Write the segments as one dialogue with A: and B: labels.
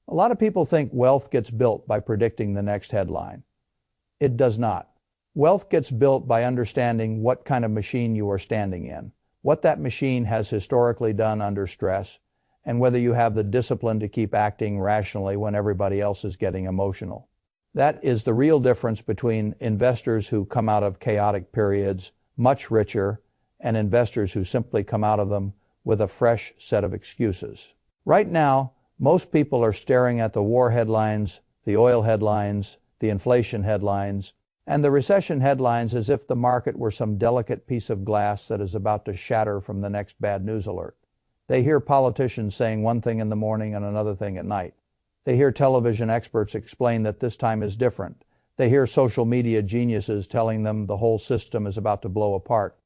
A: A lot of people think wealth gets built by predicting the next headline. It does not. Wealth gets built by understanding what kind of machine you are standing in, what that machine has historically done under stress, and whether you have the discipline to keep acting rationally when everybody else is getting emotional. That is the real difference between investors who come out of chaotic periods much richer and investors who simply come out of them with a fresh set of excuses. Right now, most people are staring at the war headlines, the oil headlines, the inflation headlines, and the recession headlines as if the market were some delicate piece of glass that is about to shatter from the next bad news alert. They hear politicians saying one thing in the morning and another thing at night. They hear television experts explain that this time is different. They hear social media geniuses telling them the whole system is about to blow apart.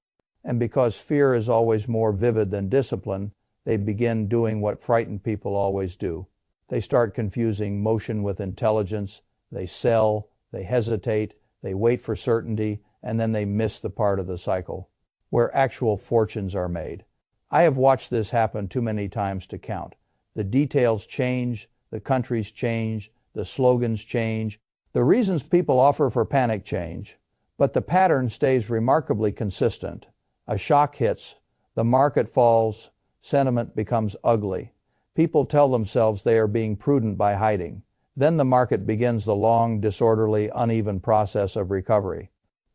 A: And because fear is always more vivid than discipline, they begin doing what frightened people always do. They start confusing motion with intelligence. They sell, they hesitate, they wait for certainty, and then they miss the part of the cycle where actual fortunes are made. I have watched this happen too many times to count. The details change, the countries change, the slogans change, the reasons people offer for panic change, but the pattern stays remarkably consistent. A shock hits, the market falls, sentiment becomes ugly. People tell themselves they are being prudent by hiding. Then the market begins the long, disorderly, uneven process of recovery.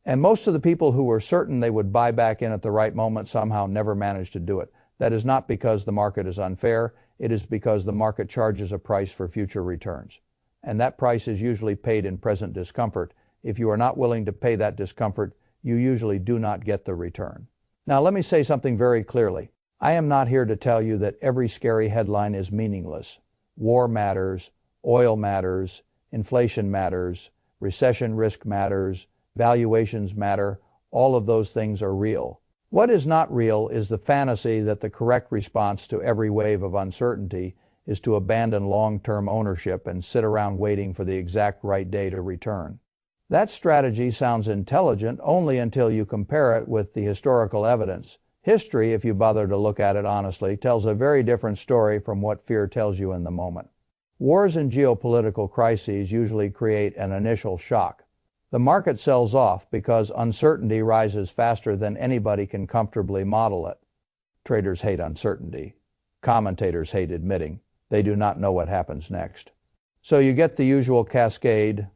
A: And most of the people who were certain they would buy back in at the right moment somehow never manage to do it. That is not because the market is unfair. It is because the market charges a price for future returns. And that price is usually paid in present discomfort. If you are not willing to pay that discomfort, you usually do not get the return. Now let me say something very clearly. I am not here to tell you that every scary headline is meaningless. War matters, oil matters, inflation matters, recession risk matters, valuations matter. All of those things are real. What is not real is the fantasy that the correct response to every wave of uncertainty is to abandon long-term ownership and sit around waiting for the exact right day to return. That strategy sounds intelligent only until you compare it with the historical evidence. History, if you bother to look at it honestly, tells a very different story from what fear tells you in the moment. Wars and geopolitical crises usually create an initial shock. The market sells off because uncertainty rises faster than anybody can comfortably model it. Traders hate uncertainty. Commentators hate admitting they do not know what happens next. So you get the usual cascade.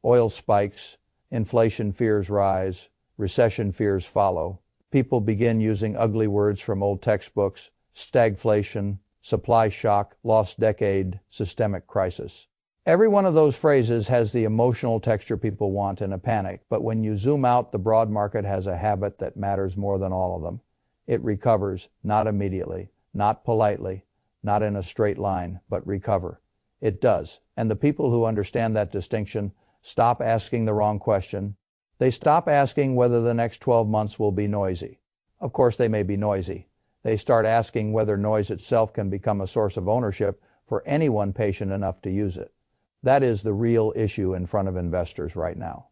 A: Oil spikes, inflation fears rise, recession fears follow. People begin using ugly words from old textbooks: stagflation, supply shock, lost decade, systemic crisis. Every one of those phrases has the emotional texture people want in a panic, but when you zoom out, the broad market has a habit that matters more than all of them. It recovers, not immediately, not politely, not in a straight line, but recover. It does, and the people who understand that distinction stop asking the wrong question. They stop asking whether the next 12 months will be noisy. Of course, they may be noisy. They start asking whether noise itself can become a source of ownership for anyone patient enough to use it. That is the real issue in front of investors right now.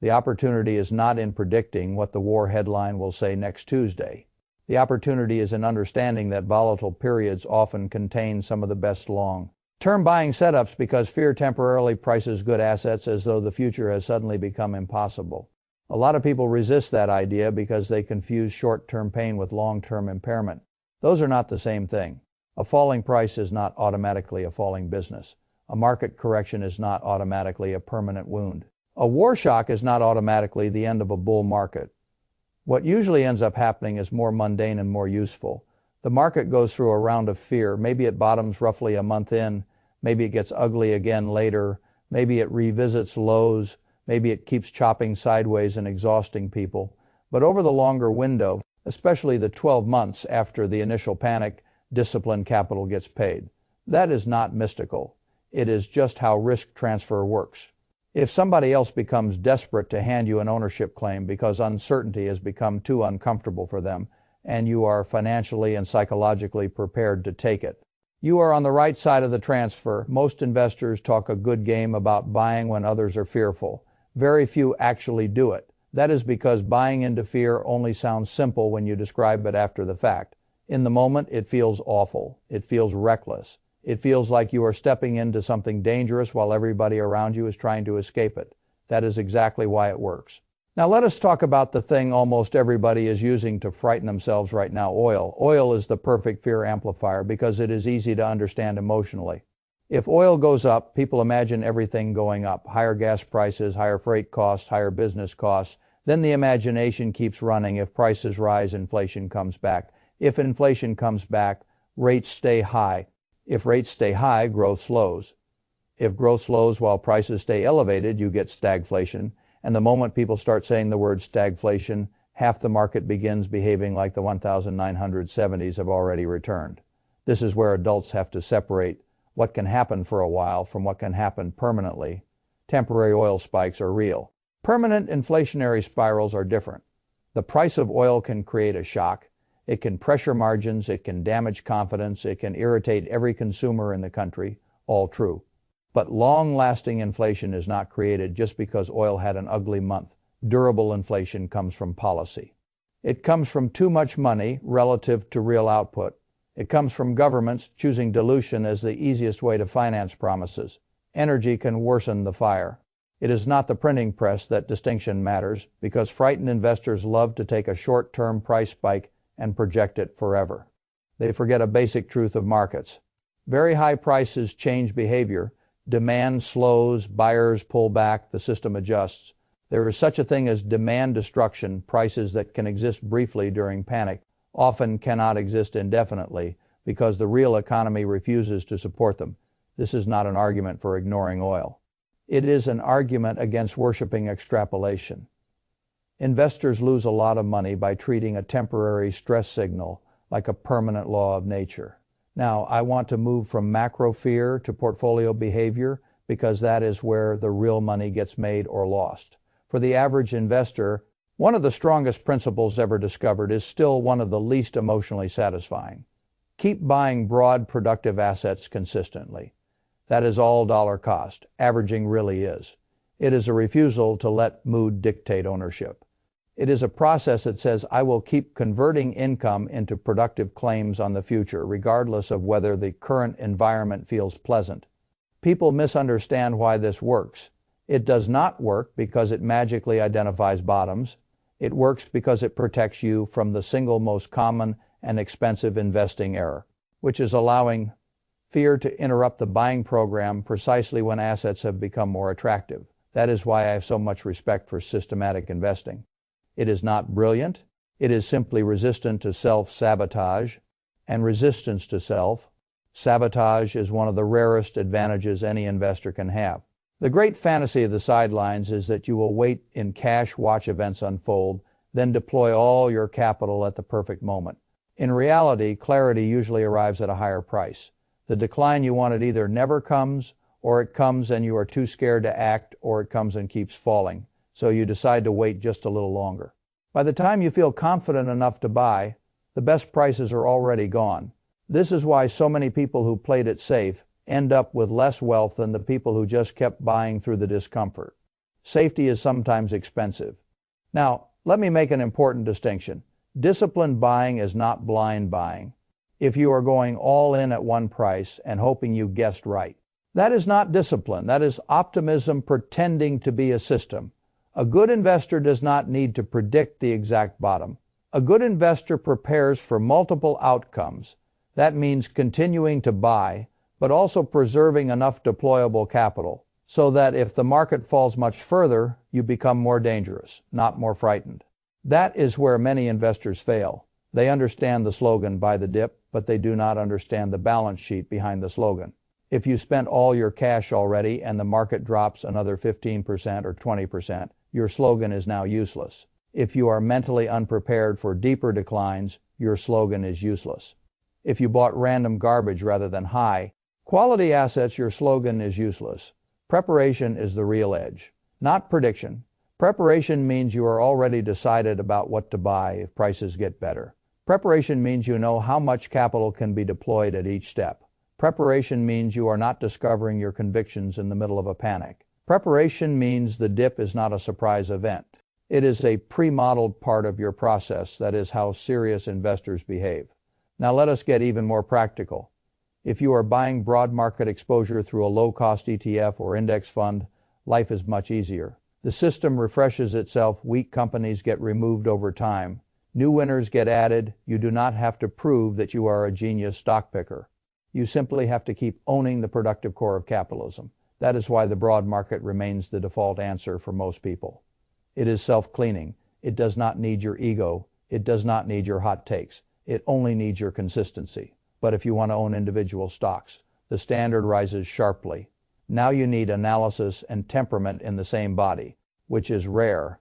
A: The opportunity is not in predicting what the war headline will say next Tuesday. The opportunity is in understanding that volatile periods often contain some of the best long-term buying setups because fear temporarily prices good assets as though the future has suddenly become impossible. A lot of people resist that idea because they confuse short-term pain with long-term impairment. Those are not the same thing. A falling price is not automatically a falling business. A market correction is not automatically a permanent wound. A war shock is not automatically the end of a bull market. What usually ends up happening is more mundane and more useful. The market goes through a round of fear. Maybe it bottoms roughly a month in. Maybe it gets ugly again later. Maybe it revisits lows. Maybe it keeps chopping sideways and exhausting people. But over the longer window, especially the 12 months after the initial panic, disciplined capital gets paid. That is not mystical. It is just how risk transfer works. If somebody else becomes desperate to hand you an ownership claim because uncertainty has become too uncomfortable for them, and you are financially and psychologically prepared to take it, you are on the right side of the transfer. Most investors talk a good game about buying when others are fearful. Very few actually do it. That is because buying into fear only sounds simple when you describe it after the fact. In the moment, it feels awful. It feels reckless. It feels like you are stepping into something dangerous while everybody around you is trying to escape it. That is exactly why it works. Now let us talk about the thing almost everybody is using to frighten themselves right now, oil. Oil is the perfect fear amplifier because it is easy to understand emotionally. If oil goes up, people imagine everything going up. Higher gas prices, higher freight costs, higher business costs. Then the imagination keeps running. If prices rise, inflation comes back. If inflation comes back, rates stay high. If rates stay high, growth slows. If growth slows while prices stay elevated, you get stagflation. And the moment people start saying the word stagflation, half the market begins behaving like the 1970s have already returned. This is where adults have to separate what can happen for a while from what can happen permanently. Temporary oil spikes are real. Permanent inflationary spirals are different. The price of oil can create a shock. It can pressure margins. It can damage confidence. It can irritate every consumer in the country. All true. But long-lasting inflation is not created just because oil had an ugly month. Durable inflation comes from policy. It comes from too much money relative to real output. It comes from governments choosing dilution as the easiest way to finance promises. Energy can worsen the fire. It is not the printing press that distinction matters, because frightened investors love to take a short-term price spike and project it forever. They forget a basic truth of markets. Very high prices change behavior. Demand slows, buyers pull back, the system adjusts. There is such a thing as demand destruction. Prices that can exist briefly during panic often cannot exist indefinitely because the real economy refuses to support them. This is not an argument for ignoring oil. It is an argument against worshiping extrapolation. Investors lose a lot of money by treating a temporary stress signal like a permanent law of nature. Now, I want to move from macro fear to portfolio behavior because that is where the real money gets made or lost. For the average investor, one of the strongest principles ever discovered is still one of the least emotionally satisfying. Keep buying broad, productive assets consistently. That is all dollar cost. Averaging really is. It is a refusal to let mood dictate ownership. It is a process that says, I will keep converting income into productive claims on the future, regardless of whether the current environment feels pleasant. People misunderstand why this works. It does not work because it magically identifies bottoms. It works because it protects you from the single most common and expensive investing error, which is allowing fear to interrupt the buying program precisely when assets have become more attractive. That is why I have so much respect for systematic investing. It is not brilliant. It is simply resistant to self-sabotage, and resistance to self-sabotage is one of the rarest advantages any investor can have. The great fantasy of the sidelines is that you will wait in cash, watch events unfold, then deploy all your capital at the perfect moment. In reality, clarity usually arrives at a higher price. The decline you wanted either never comes, or it comes and you are too scared to act, or it comes and keeps falling. So you decide to wait just a little longer. By the time you feel confident enough to buy, the best prices are already gone. This is why so many people who played it safe end up with less wealth than the people who just kept buying through the discomfort. Safety is sometimes expensive. Now, let me make an important distinction. Disciplined buying is not blind buying. If you are going all in at one price and hoping you guessed right, that is not discipline. That is optimism pretending to be a system. A good investor does not need to predict the exact bottom. A good investor prepares for multiple outcomes. That means continuing to buy, but also preserving enough deployable capital so that if the market falls much further, you become more dangerous, not more frightened. That is where many investors fail. They understand the slogan, buy the dip, but they do not understand the balance sheet behind the slogan. If you spent all your cash already and the market drops another 15% or 20%, your slogan is now useless. If you are mentally unprepared for deeper declines, your slogan is useless. If you bought random garbage rather than high quality assets, your slogan is useless. Preparation is the real edge, not prediction. Preparation means you are already decided about what to buy if prices get better. Preparation means you know how much capital can be deployed at each step. Preparation means you are not discovering your convictions in the middle of a panic. Preparation means the dip is not a surprise event. It is a pre-modeled part of your process. That is how serious investors behave. Now let us get even more practical. If you are buying broad market exposure through a low-cost ETF or index fund, life is much easier. The system refreshes itself, weak companies get removed over time, new winners get added. You do not have to prove that you are a genius stock picker. You simply have to keep owning the productive core of capitalism. That is why the broad market remains the default answer for most people. It is self-cleaning. It does not need your ego. It does not need your hot takes. It only needs your consistency. But if you want to own individual stocks, the standard rises sharply. Now you need analysis and temperament in the same body, which is rare.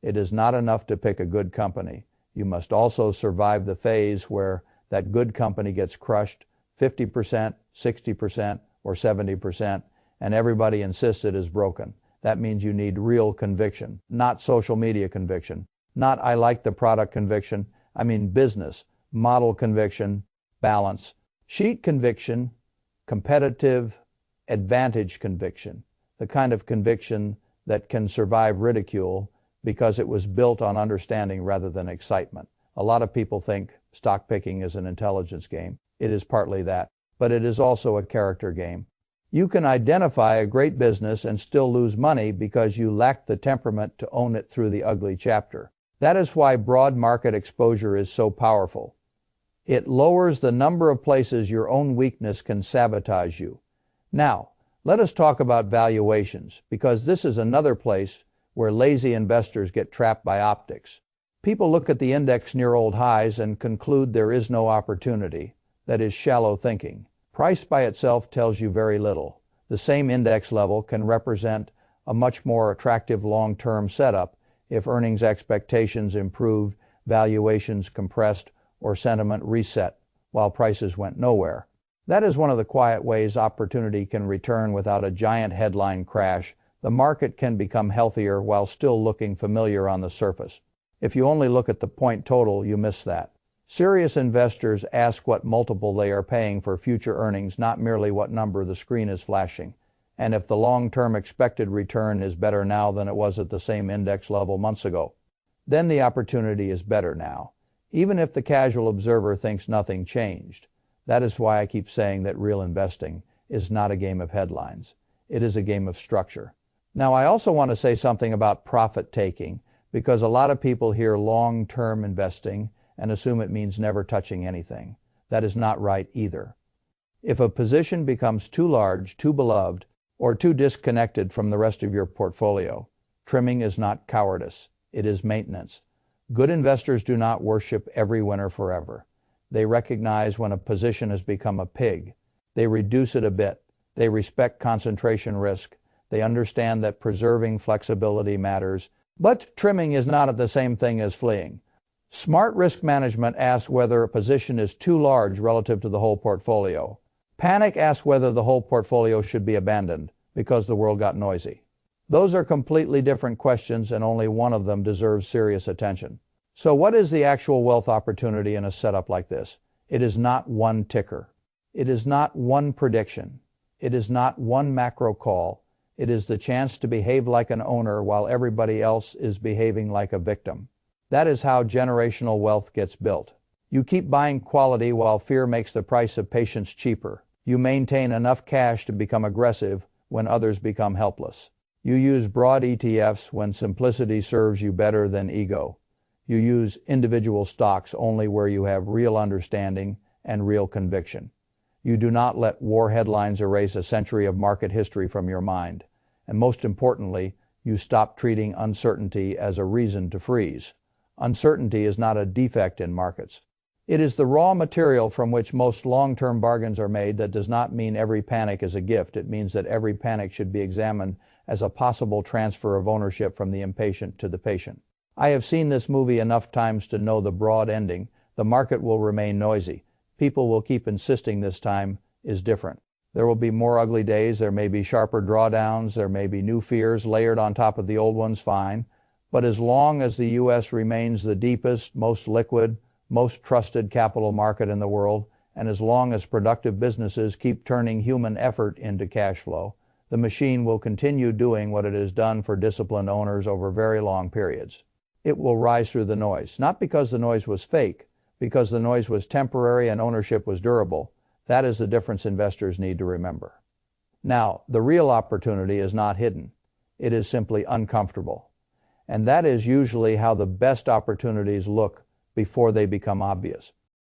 A: It is not enough to pick a good company. You must also survive the phase where that good company gets crushed 50%, 60%, or 70%, and everybody insists it is broken. That means you need real conviction, not social media conviction, not I like the product conviction. I mean business, model conviction, balance, sheet conviction, competitive advantage conviction, the kind of conviction that can survive ridicule because it was built on understanding rather than excitement. A lot of people think stock picking is an intelligence game. It is partly that, but it is also a character game. You can identify a great business and still lose money because you lack the temperament to own it through the ugly chapter. That is why broad market exposure is so powerful. It lowers the number of places your own weakness can sabotage you. Now, let us talk about valuations, because this is another place where lazy investors get trapped by optics. People look at the index near old highs and conclude there is no opportunity. That is shallow thinking. Price by itself tells you very little. The same index level can represent a much more attractive long-term setup if earnings expectations improved, valuations compressed, or sentiment reset while prices went nowhere. That is one of the quiet ways opportunity can return without a giant headline crash. The market can become healthier while still looking familiar on the surface. If you only look at the point total, you miss that. Serious investors ask what multiple they are paying for future earnings, not merely what number the screen is flashing. And if the long-term expected return is better now than it was at the same index level months ago, then the opportunity is better now, even if the casual observer thinks nothing changed. That is why I keep saying that real investing is not a game of headlines. It is a game of structure. Now, I also want to say something about profit taking, because a lot of people hear long-term investing and assume it means never touching anything. That is not right either. If a position becomes too large, too beloved, or too disconnected from the rest of your portfolio, trimming is not cowardice. It is maintenance. Good investors do not worship every winner forever. They recognize when a position has become a pig. They reduce it a bit. They respect concentration risk. They understand that preserving flexibility matters. But trimming is not the same thing as fleeing. Smart risk management asks whether a position is too large relative to the whole portfolio. Panic asks whether the whole portfolio should be abandoned because the world got noisy. Those are completely different questions, and only one of them deserves serious attention. So what is the actual wealth opportunity in a setup like this? It is not one ticker. It is not one prediction. It is not one macro call. It is the chance to behave like an owner while everybody else is behaving like a victim. That is how generational wealth gets built. You keep buying quality while fear makes the price of patience cheaper. You maintain enough cash to become aggressive when others become helpless. You use broad ETFs when simplicity serves you better than ego. You use individual stocks only where you have real understanding and real conviction. You do not let war headlines erase a century of market history from your mind. And most importantly, you stop treating uncertainty as a reason to freeze. Uncertainty is not a defect in markets. It is the raw material from which most long-term bargains are made. That does not mean every panic is a gift. It means that every panic should be examined as a possible transfer of ownership from the impatient to the patient. I have seen this movie enough times to know the broad ending. The market will remain noisy. People will keep insisting this time is different. There will be more ugly days. There may be sharper drawdowns. There may be new fears layered on top of the old ones, fine. But as long as the U.S. remains the deepest, most liquid, most trusted capital market in the world, and as long as productive businesses keep turning human effort into cash flow, the machine will continue doing what it has done for disciplined owners over very long periods. It will rise through the noise, not because the noise was fake, because the noise was temporary and ownership was durable. That is the difference investors need to remember. Now, the real opportunity is not hidden. It is simply uncomfortable. And that is usually how the best opportunities look before they become obvious.